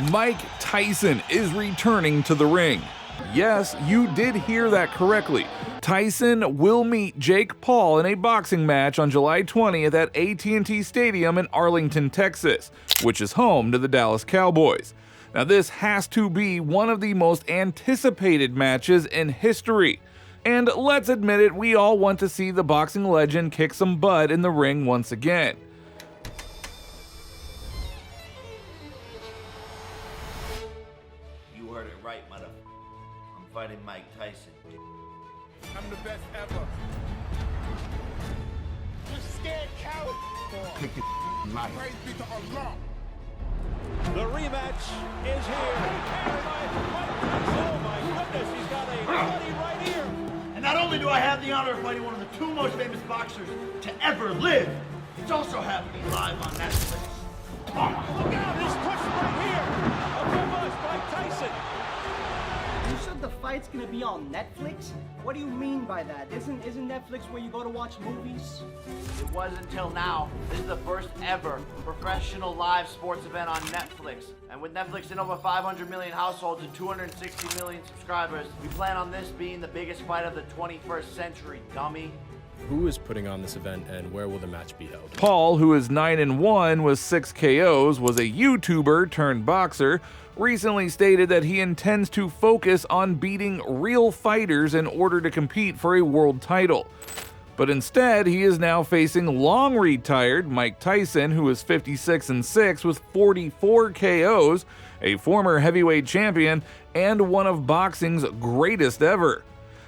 Mike Tyson is returning to the ring. Yes, you did hear that correctly. Tyson will meet Jake Paul in a boxing match on July 20th at AT&T Stadium in Arlington, Texas, which is home to the Dallas Cowboys. Now, this has to be one of the most anticipated matches in history. And let's admit it, we all want to see the boxing legend kick some butt in the ring once again. You heard it right, mother. I'm fighting Mike Tyson. I'm the best ever. You scared coward? Kick your mouth. Praise be to Allah. The rematch is here. Oh my goodness, he's got a buddy right here. And not only do I have the honor of fighting one of the two most famous boxers to ever live, it's also happening live on Netflix. Look out, he's pushed right here. Above us, Mike Tyson. You said the fight's gonna be on Netflix? What do you mean by that? Isn't Netflix where you go to watch movies? It was until now. This is the first ever professional live sports event on Netflix. And with Netflix in over 500 million households and 260 million subscribers, we plan on this being the biggest fight of the 21st century, dummy. Who is putting on this event and where will the match be held? Paul, who is 9-1 with 6 KOs, was a YouTuber turned boxer, recently stated that he intends to focus on beating real fighters in order to compete for a world title. But instead, he is now facing long-retired Mike Tyson, who is 56-6 with 44 KOs, a former heavyweight champion, and one of boxing's greatest ever.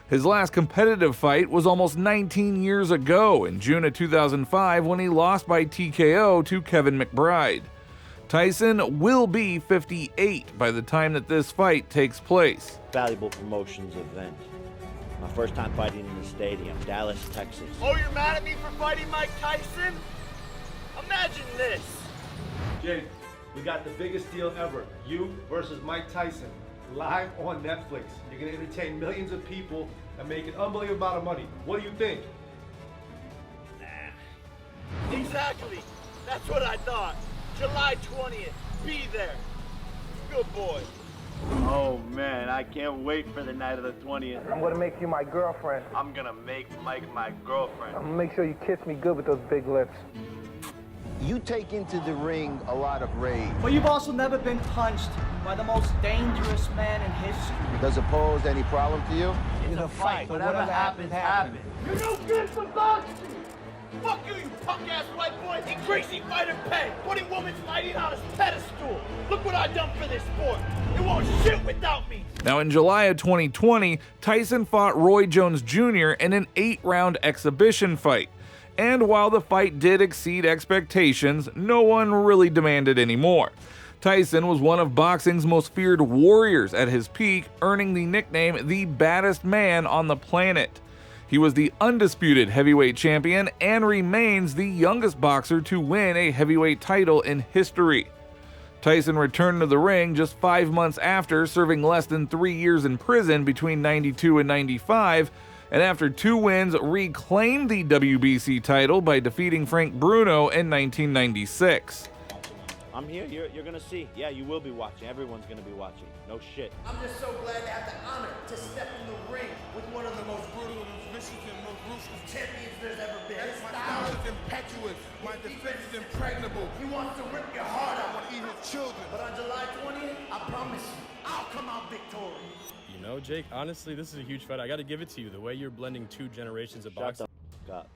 His last competitive fight was almost 19 years ago, in June of 2005, when he lost by TKO to Kevin McBride. Tyson will be 58 by the time that this fight takes place. Valuable promotions event. My first time fighting in the stadium, Dallas, Texas. Oh, you're mad at me for fighting Mike Tyson? Imagine this. Jake, we got the biggest deal ever. You versus Mike Tyson, live on Netflix. You're gonna entertain millions of people and make an unbelievable amount of money. What do you think? Nah. Exactly. That's what I thought. July 20th. Be there. Good boy. Oh man, I can't wait for the night of the 20th. I'm gonna make you my girlfriend. I'm gonna make Mike my girlfriend. I'm gonna make sure you kiss me good with those big lips. You take into the ring a lot of rage. But you've also never been punched by the most dangerous man in history. Does it pose any problem to you? It's a fight. Whatever happens, happens. You're no good for boxing. Fuck you, you punk-ass white boy. In crazy fighter pay. Putting women's fighting on his pedestal. Look what I done for this sport. It won't shit without me. Now, in July of 2020, Tyson fought Roy Jones Jr. in an 8-round exhibition fight. And while the fight did exceed expectations, no one really demanded any more. Tyson was one of boxing's most feared warriors at his peak, earning the nickname the baddest man on the planet. He was the undisputed heavyweight champion and remains the youngest boxer to win a heavyweight title in history. Tyson returned to the ring just 5 months after serving less than 3 years in prison between 92 and 95, and after 2 wins reclaimed the WBC title by defeating Frank Bruno in 1996. I'm here. You're gonna see. Yeah, you will be watching. Everyone's gonna be watching. No shit. I'm just so glad to have the honor to step in the ring with one of the most brutal and vicious and most ruthless champions there's ever been. His style is impetuous. My defense is impregnable. He wants to rip your heart out. I want to eat his children. But on July 20th, I promise you, I'll come out victorious. You know, Jake, honestly, this is a huge fight. I got to give it to you. The way you're blending 2 generations of boxing. Shut the f up.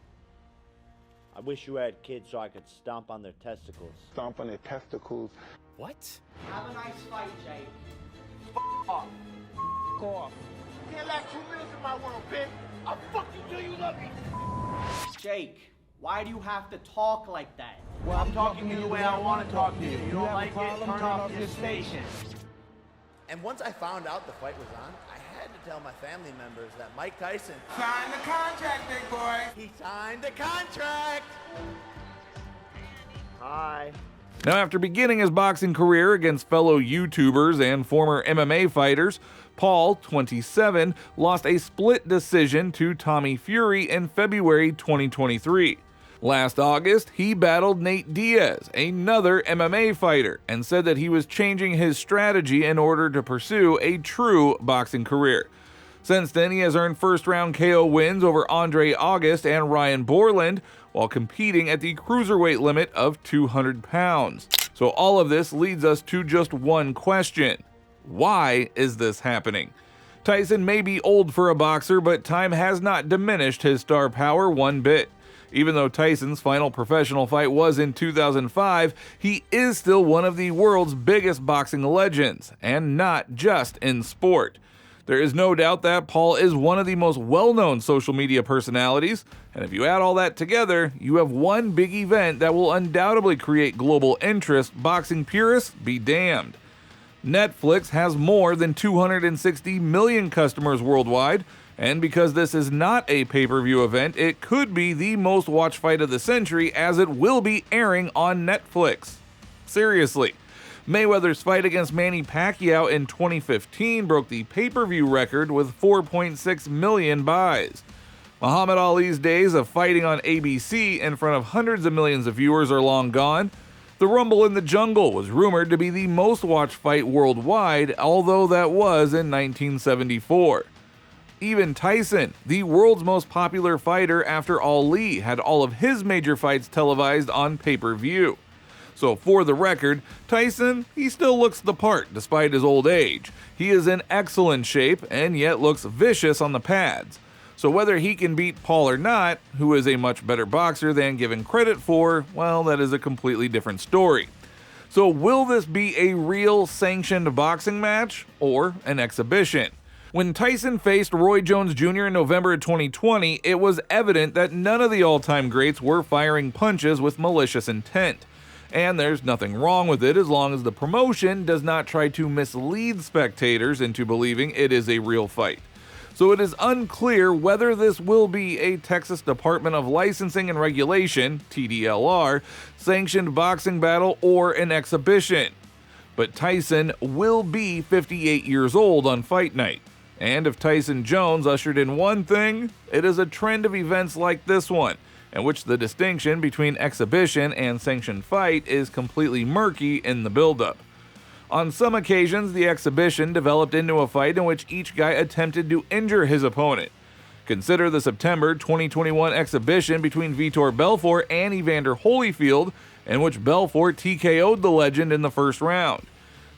I wish you had kids so I could stomp on their testicles. Stomp on their testicles. What? Have a nice fight, Jake. Off. Can't lack 2 minutes in my world, bitch. I'll fuck you till you love me. Jake, why do you have to talk like that? Well, I'm talking to you the way I want to talk to you. You don't like it, turn off your station. And once I found out the fight was on, I had to tell my family members that Mike Tyson Sign the contract, big boy. he signed the contract. Hi. Now, after beginning his boxing career against fellow YouTubers and former MMA fighters, Paul, 27, lost a split decision to Tommy Fury in February 2023. Last August, he battled Nate Diaz, another MMA fighter, and said that he was changing his strategy in order to pursue a true boxing career. Since then, he has earned first-round KO wins over Andre August and Ryan Borland, while competing at the cruiserweight limit of 200 pounds. So all of this leads us to just one question. Why is this happening? Tyson may be old for a boxer, but time has not diminished his star power one bit. Even though Tyson's final professional fight was in 2005, he is still one of the world's biggest boxing legends, and not just in sport. There is no doubt that Paul is one of the most well-known social media personalities, and if you add all that together, you have one big event that will undoubtedly create global interest. Boxing purists be damned. Netflix has more than 260 million customers worldwide, and because this is not a pay-per-view event, it could be the most watched fight of the century, as it will be airing on Netflix. Seriously. Mayweather's fight against Manny Pacquiao in 2015 broke the pay-per-view record with 4.6 million buys. Muhammad Ali's days of fighting on ABC in front of hundreds of millions of viewers are long gone. The Rumble in the Jungle was rumored to be the most watched fight worldwide, although that was in 1974. Even Tyson, the world's most popular fighter after Ali, had all of his major fights televised on pay-per-view. So for the record, Tyson, he still looks the part despite his old age. He is in excellent shape and yet looks vicious on the pads. So whether he can beat Paul or not, who is a much better boxer than given credit for, well, that is a completely different story. So will this be a real sanctioned boxing match or an exhibition? When Tyson faced Roy Jones Jr. in November of 2020, it was evident that none of the all-time greats were firing punches with malicious intent. And there's nothing wrong with it as long as the promotion does not try to mislead spectators into believing it is a real fight. So it is unclear whether this will be a Texas Department of Licensing and Regulation, TDLR, sanctioned boxing battle or an exhibition. But Tyson will be 58 years old on fight night. And if Tyson Jones ushered in one thing, it is a trend of events like this one, in which the distinction between exhibition and sanctioned fight is completely murky in the buildup. On some occasions, the exhibition developed into a fight in which each guy attempted to injure his opponent. Consider the September 2021 exhibition between Vitor Belfort and Evander Holyfield, in which Belfort TKO'd the legend in the first round.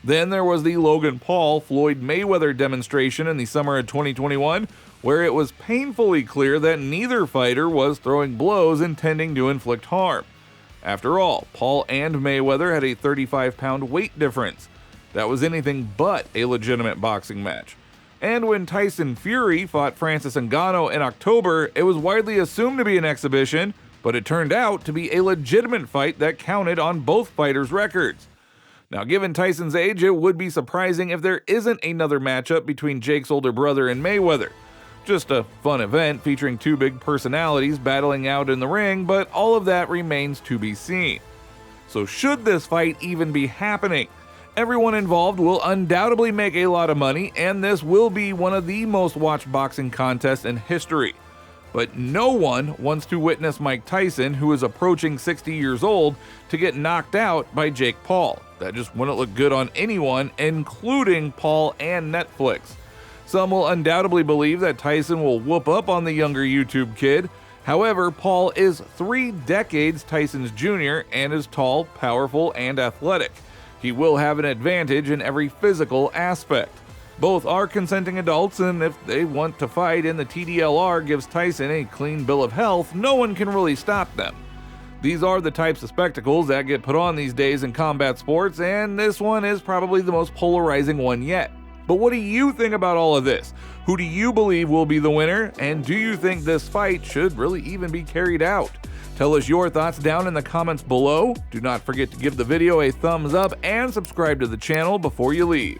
Then there was the Logan Paul-Floyd Mayweather demonstration in the summer of 2021, where it was painfully clear that neither fighter was throwing blows intending to inflict harm. After all, Paul and Mayweather had a 35-pound weight difference. That was anything but a legitimate boxing match. And when Tyson Fury fought Francis Ngannou in October, it was widely assumed to be an exhibition, but it turned out to be a legitimate fight that counted on both fighters' records. Now, given Tyson's age, it would be surprising if there isn't another matchup between Jake's older brother and Mayweather. Just a fun event featuring two big personalities battling out in the ring, but all of that remains to be seen. So should this fight even be happening? Everyone involved will undoubtedly make a lot of money, and this will be one of the most watched boxing contests in history. But no one wants to witness Mike Tyson, who is approaching 60 years old, to get knocked out by Jake Paul. That just wouldn't look good on anyone, including Paul and Netflix. Some will undoubtedly believe that Tyson will whoop up on the younger YouTube kid. However, Paul is 3 decades Tyson's junior and is tall, powerful, and athletic. He will have an advantage in every physical aspect. Both are consenting adults, and if they want to fight and the TDLR gives Tyson a clean bill of health, no one can really stop them. These are the types of spectacles that get put on these days in combat sports, and this one is probably the most polarizing one yet. But what do you think about all of this? Who do you believe will be the winner, and do you think this fight should really even be carried out? Tell us your thoughts down in the comments below. Do not forget to give the video a thumbs up and subscribe to the channel before you leave.